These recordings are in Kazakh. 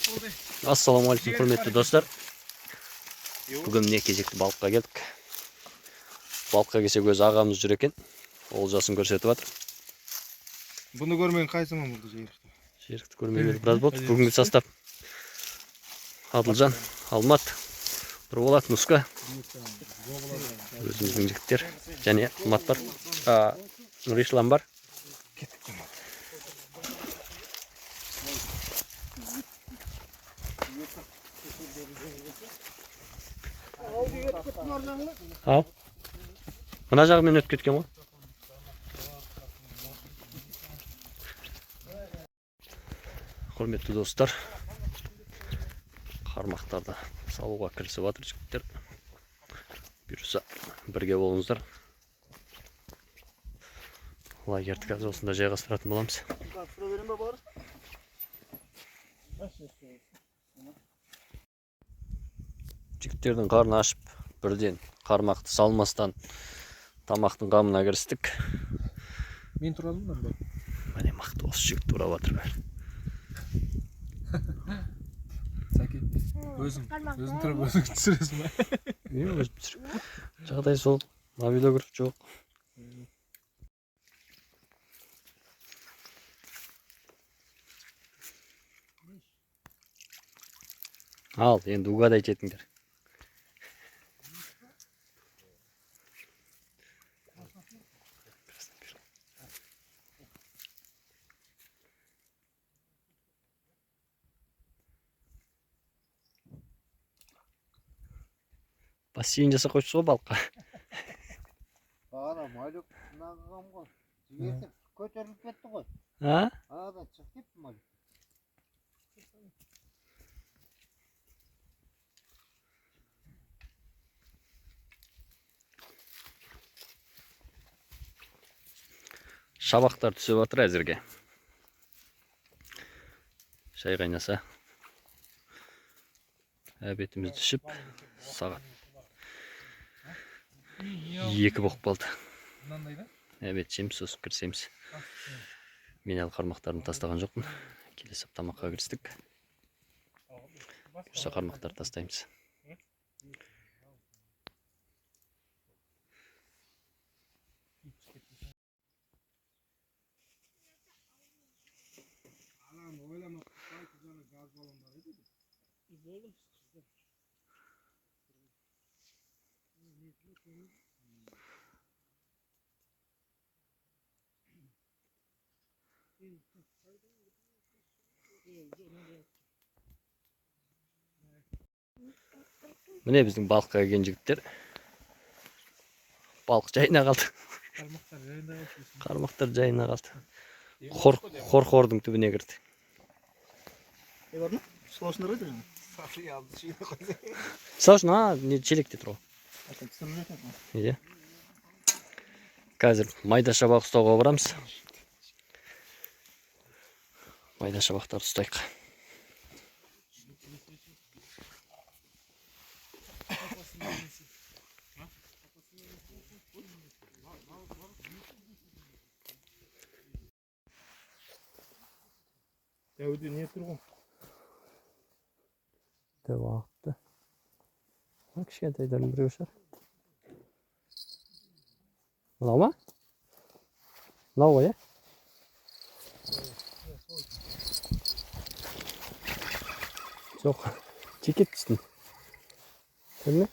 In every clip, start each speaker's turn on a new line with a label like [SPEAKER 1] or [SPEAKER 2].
[SPEAKER 1] Assalamu alaikum құрметті достар. Бүгін не кезекті балыққа келдік. Балыққа келсе көз ағамыз жүр екен. Олжасын көрсетіп жатыр.
[SPEAKER 2] Бұны көрмеген қайсыман болды жерікті?
[SPEAKER 1] Жерікті көрмегелі біраз болды. Бүгінгі состав: Адылжан, Алмат, Нұрболат, Нұска, өзіміздің жігіттер, және Алмат бар, Нұрислам бар. Ал. Мына жағымен өтіп кеткен ғой. Құрметті достар, қармақтарды салуға кірісіп жатыр жігіттер. Бұйырса бірге болыңыздар. Лагерді қазір осында жайғастыратын боламыз. Жігіттердің қарны ашып, бірден қармақты салмастан тамақтың қамына кірістік.
[SPEAKER 2] Мен тұрадым ба?
[SPEAKER 1] Міне мақты осы жігіт тұрап жатыр бәрі.
[SPEAKER 2] Сәке, өзің тұрып өзің түсіресің ба?
[SPEAKER 1] Мен өзім түсіріп. Жағдай сол, мобилограф жоқ. Ал, енді угадать етіңдер. Бассейн жасап қойшы ғой балыққа.
[SPEAKER 3] Ана малюк нағығам ғой. Жігесіп көтеріліп кетті ғой. Анадан шығып кетті малюк.
[SPEAKER 1] Шабақтар түсіп жатыр әзірге. Шай қайнаса. Әбетімізді ішіп, сағат 2 болып қалды. Әбет жеміз, сосын кірсеміз. Мен әлі қармақтарын тастаған жоқпын. Келесі тамаққа кірістік. Бұйырса қармақтар тастаймыз. Міне біздің балыққа келген жігіттер. Балық жайына қалды. Қармақтар жайына қалды. Қордың түбіне кірді.
[SPEAKER 3] Слошнар еді жаңа?
[SPEAKER 1] Слошна, челекте тұр ғой. Қазір майда шабақ ұстауға барамыз. Майда шабақтарды ұстайық.
[SPEAKER 2] Дәуде не тұр ғой?
[SPEAKER 1] Дәу ағыпты. Кішкентайдарын біреу шығар. Мынау ма? Мынау ғой, жоқ, жекет түстін. Көрме?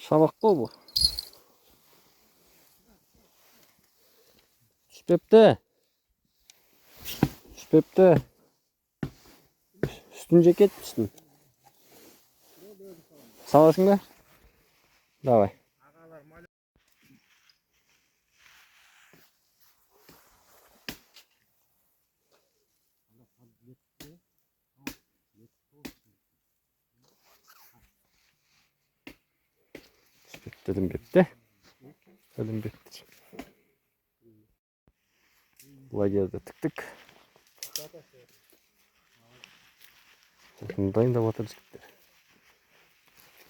[SPEAKER 1] Шабақ қой бұл. Түспепті. Үстін жекет түстін. Саласың ба? Давай. Ілінбепті. Лагерді тіктік. Дайындап отыр жігіттер.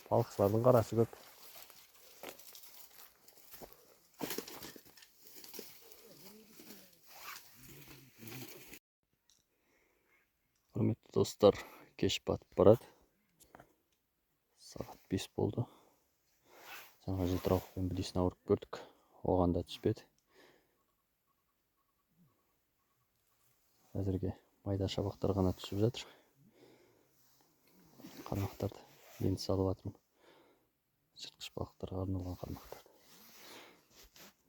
[SPEAKER 1] Балықшылардың қарасы көп. Құрметті достар, кеш батып барады. Сағат 5 болды. Жаңа жылтырауықпен білесін ауырып көрдік. Оған да түспеді. Әзірге майда шабақтар ғана түсіп жатыр. Қармақтарды енді салып жатырмын. Жыртқыш балықтарға арналған қармақтарды.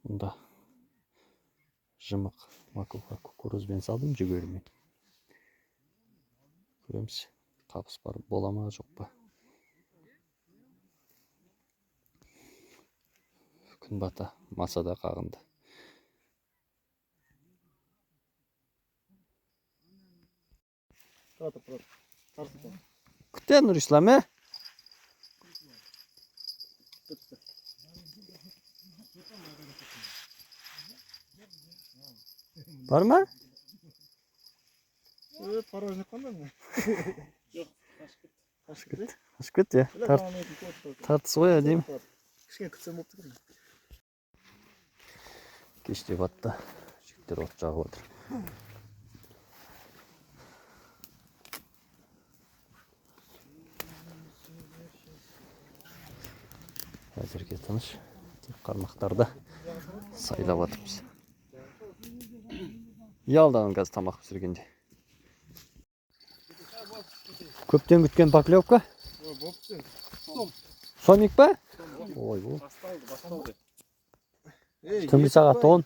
[SPEAKER 1] Мұнда жымық макуха кукурузбен салдым, жүгерімен. Көреміз, қапыс бар бола ма жоқ па. Күн бата масада қағынды. Күтті Нұрислам, ә? Бар ма?
[SPEAKER 2] Порожник қандай ма?
[SPEAKER 1] Қашып кетті, ә? Тартысы ғой, әдейм.
[SPEAKER 2] Кішкене күтсем болып тұр.
[SPEAKER 1] Кеште батты. Жігіттер от жағып отыр. Әзірге тыныш. Тек қармақтарды сайлап атырмыз. Ялдаған қазір тамақ пісіргенде. Көптен күткен поклевка? Сомик па? Ой, бұл. Түнгі сағат 10.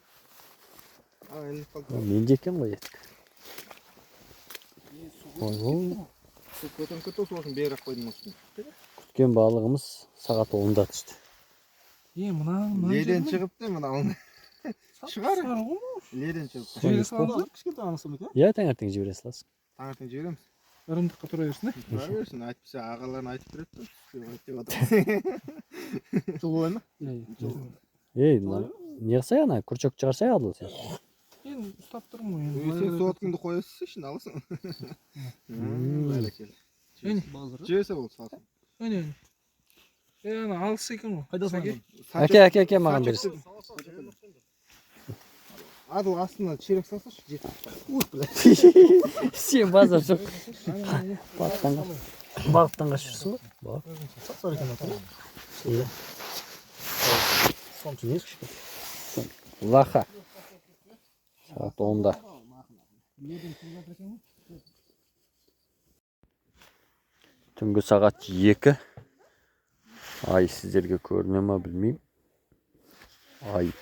[SPEAKER 1] Менде екен ғой етік. Ой, бұл. Күткен балығымыз сағат 10-да түсті.
[SPEAKER 2] Леден шығыпты мына. Шығар. Леден шығыпты. Жібере саламыз, кішкентай анысы ма?
[SPEAKER 1] Иә, таңертең жібере саласың.
[SPEAKER 2] Таңертең жібереміз. Ырымдыққа тұра берсін, ә? Тұра берсін, айтпаса ағаларын айтып тұрады. Жыл болай ма?
[SPEAKER 1] Ей, не қысай ана, күрчөк шығарсай алды сен.
[SPEAKER 2] Енді ұстап тұрмын ғой. Сен соғыткынды қоясыз үшін алысың. Бәрекел. Жіберсе болды салсын.
[SPEAKER 4] Өне. Ана алыс екен ғой. Қайда
[SPEAKER 1] салған? Әке, маған берсін.
[SPEAKER 2] Адыл астына черек салсашы, жетіп.
[SPEAKER 1] Сен базар жоқ. Бағыттан қашырсың ба?
[SPEAKER 2] Сақсар екен атыр.
[SPEAKER 1] Иә. Лаха. Сағат 10-да. Түнгі сағат 2. Ай сіздерге көріне ма білмеймін. Ай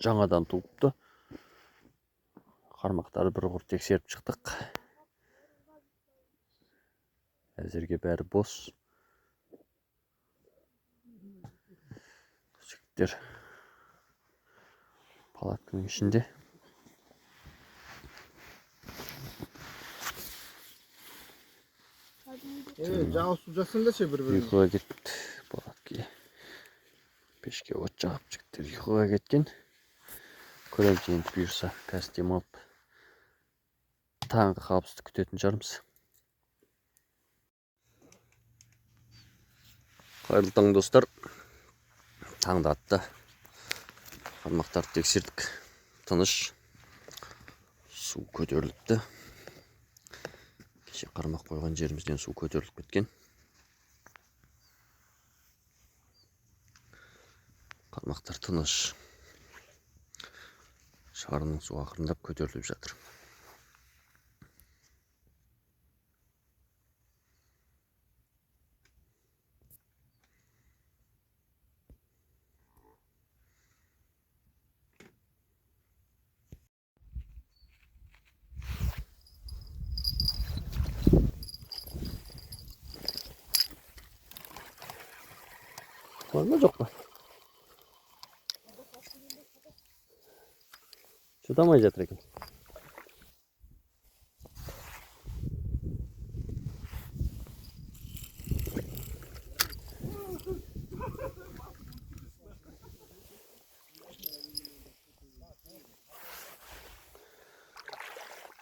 [SPEAKER 1] жаңадан туыпты. Қармақтары бір құр тексеріп шықтық. Әзірге бәрі бос. Жігіттер палатканың ішінде.
[SPEAKER 2] Жаңа су жасың да ше бір-бірін.
[SPEAKER 1] Ұйқыға кетті палаткеге. Пешке от жағып жігіттер ұйқыға кеткен. Көреміз енді бұйырса қазір демалып таңғы қауіпсіздік күтетін шығармыз. Қайырлы таң достар. Таңда атты. Қармақтарды тексердік. Тыныш. Су көтеріліпті. Кеше қармақ қойған жерімізден су көтеріліп кеткен. Қармақтар тыныш. Шарының су ақырындап көтеріліп жатыр. Var mı жоқ па? Шыдамай жатыр екен.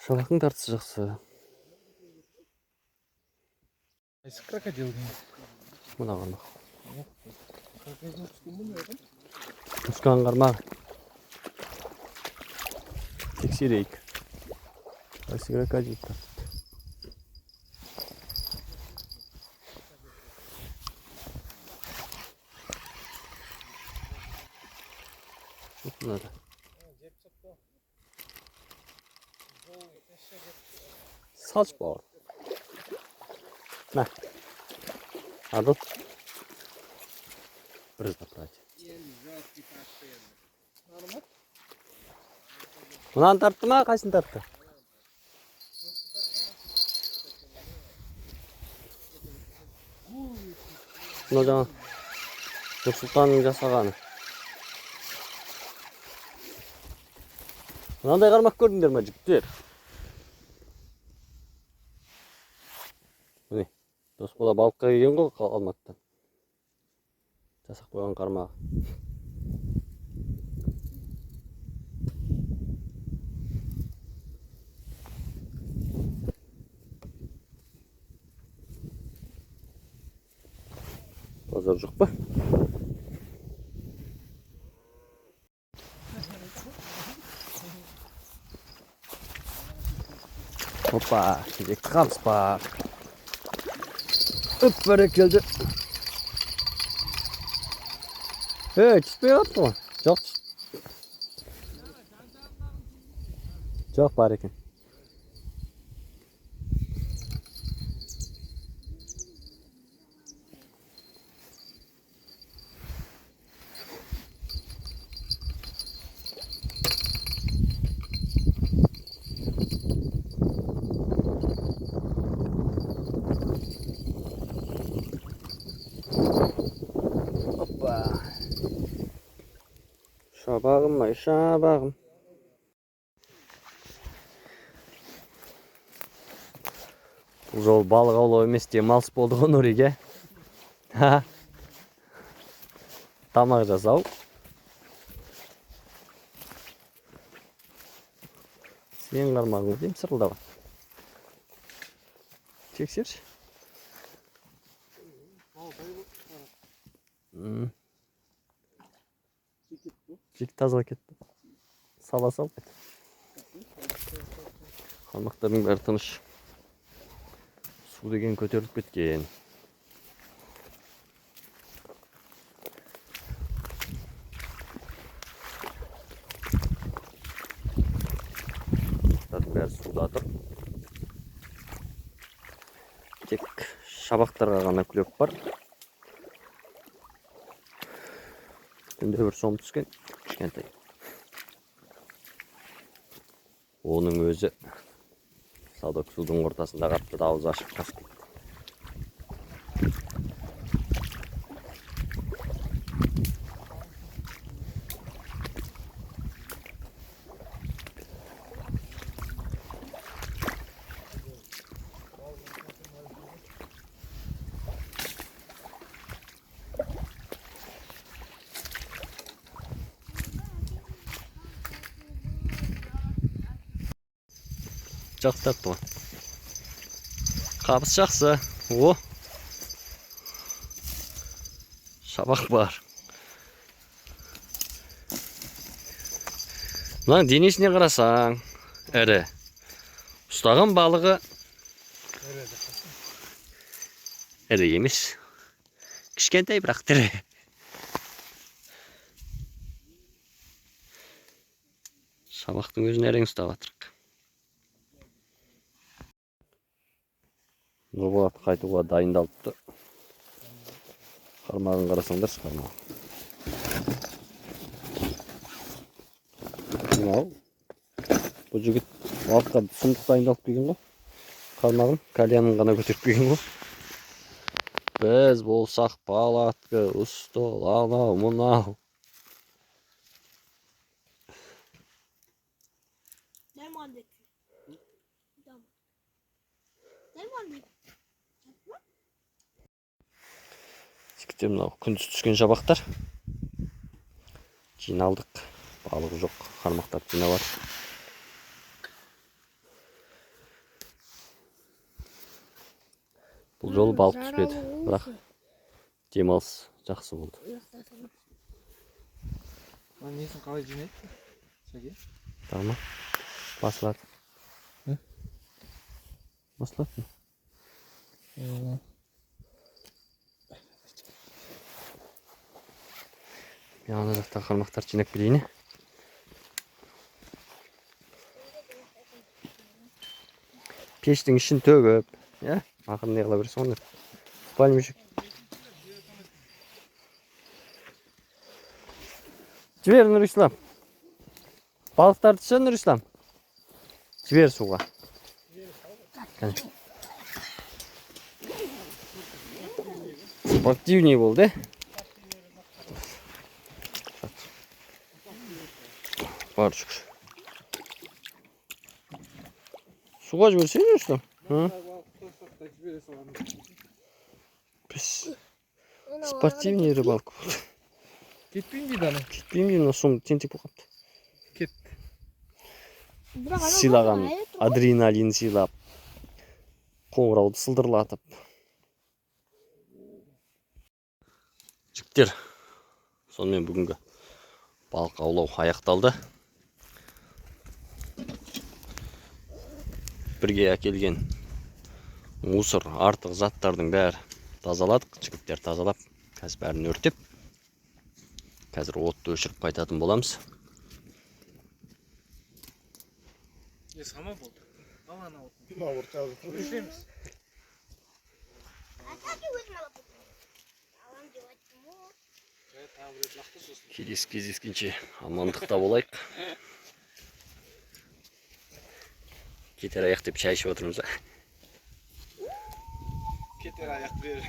[SPEAKER 1] Шабақтың тартысы жақсы.
[SPEAKER 2] Крокодил.
[SPEAKER 1] Мына қармақ. Түскен қармақ. Тексерейік. Қайсы крокодил тартты. Мынада. Салч бауыр. На. Адыл. Бір забрать. Мынаны тартты ма, қайсын тартты? Мына жаңа Нұрсұлтанның жасағаны. Мынандай қармақ көрдіңдер ме, жігіттер? Міне, Досбола балыққа келген ғой Алматыдан. Жасақ қойған қармағы. Базар жоқ па? Hoppa, şimdi kapspa. Öp barakeldi. Evet, çıkmıyor mu? Çok. Çok barakel. Şabağım var, şabağım. Bu жол балық аулау емес демалыс болды ғой Нұриге. Тамақ жасау. Сен қармағың деймін сырылдаған. Тексерші. Жек таза кетті. Сала сал. Қармақтардың бәрі тыныш. Су деген көтеріліп кеткен. Қармақтардың бәрі суда тұр. Тек шабақтарға ғана күлек бар. Түнде бір сом түскен, кішкентай. Оның өзі садок судың ортасында қатты да ауыз ашып қашып кетті. Жақсы тартты ғой. Қабыс жақсы. О! Шабақ бар. Мынаның денесіне қарасаң, әрі. Ұстаған балығы әрі емес. Кішкентай бірақ тірі. Шабақтың өзін әрең ұстап жатырық. Нұрболат қайтуға дайындалыпты. Қармағын қарасаңдаршы, қармағы. Мынау. Бұл жігіт балыққа сұмдық дайындалып келген ғой. Қармағын кальянын ғана көтеріп келген ғой. Біз болсақ палатка, ұстол, анау, мынау. Жігіттер мынау күндіз түскен шабақтар. Жиналдық. Балық жоқ. Қармақтар жинап. Бұл жолы балық түспеді. Бірақ демалыс жақсы болды.
[SPEAKER 2] Несін қалай жинайды? Шәке?
[SPEAKER 1] Tamam. Басылады. Басылады. Ана жақта қармақтар жинап келейін. Пештің ішін төгіп, я? Ақырын не қыла берсің онда. Спальмешек. Жібер, Нұрислам. Балықтарды түсі, Нұрислам. Жібер суға. Спортивный болды. Бар шүкір. Суға жіберсең, Нұрислам. Біз спортивный рыбалка болды.
[SPEAKER 4] Кетпейін дейді ана.
[SPEAKER 1] Кетпеймін деймін, соң тентек болғапты.
[SPEAKER 4] Кет.
[SPEAKER 1] Сыйлаған адреналин сыйлап, қоңырауды сылдырлатып. Жігіттер, сонымен бүгінгі балық аулау аяқталды. Бірге әкелген мусор, артық заттардың бәрі тазаладық. Жігіттер тазалап, қазір бәрін өртеп. Қазір отты өшіріп қайтатын боламыз.
[SPEAKER 4] Сама болды. Ал ана от.
[SPEAKER 2] Ауыр жазып.
[SPEAKER 4] Өшеміз.
[SPEAKER 1] Келесі кездескенше амандықта болайық. Кетер аяқ деп шай ішіп отырмыз.
[SPEAKER 2] Кетер аяқ бер.